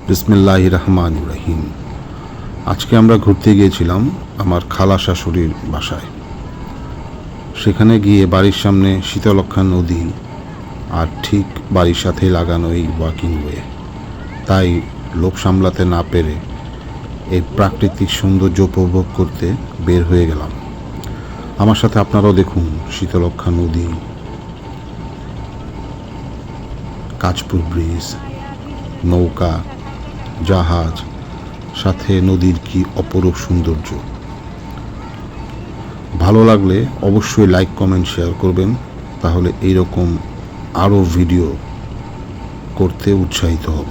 বিসমিল্লাহির রহমানির রহিম। আজকে আমরা ঘুরতে গিয়েছিলাম আমার খালা শাশুড়ির বাসায়। সেখানে গিয়ে বাড়ির সামনে শীতলক্ষ্যা নদী আর ঠিক বাড়ির সাথেই লাগানো এই ওয়াকিং ওয়ে, তাই লোভ সামলাতে না পেরে এই প্রাকৃতিক সৌন্দর্য উপভোগ করতে বের হয়ে গেলাম। আমার সাথে আপনারাও দেখুন শীতলক্ষ্যা নদী, কাঁচপুর ব্রিজ, নৌকা, জাহাজ, সাথে নদীর কি অপরূপ সৌন্দর্য। ভালো লাগলে অবশ্যই লাইক, কমেন্ট, শেয়ার করবেন, তাহলে এইরকম আরও ভিডিও করতে উৎসাহিত হব।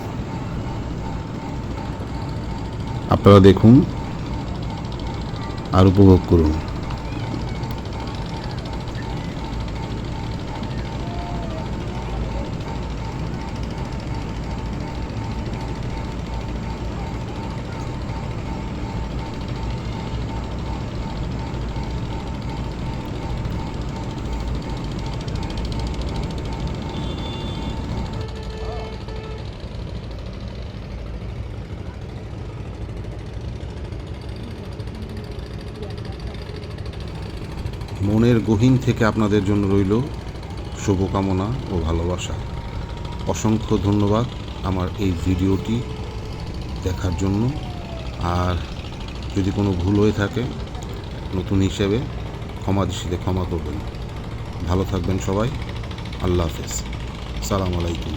আপনারা দেখুন আর উপভোগ করুন। মনের গহীন থেকে আপনাদের জন্য রইল শুভকামনা ও ভালোবাসা। অসংখ্য ধন্যবাদ আমার এই ভিডিওটি দেখার জন্য। আর যদি কোনো ভুল হয়ে থাকে নতুন হিসেবে ক্ষমা দৃষ্টিতে ক্ষমা করবেন। ভালো থাকবেন সবাই। আল্লাহ হাফেজ। সালাম আলাইকুম।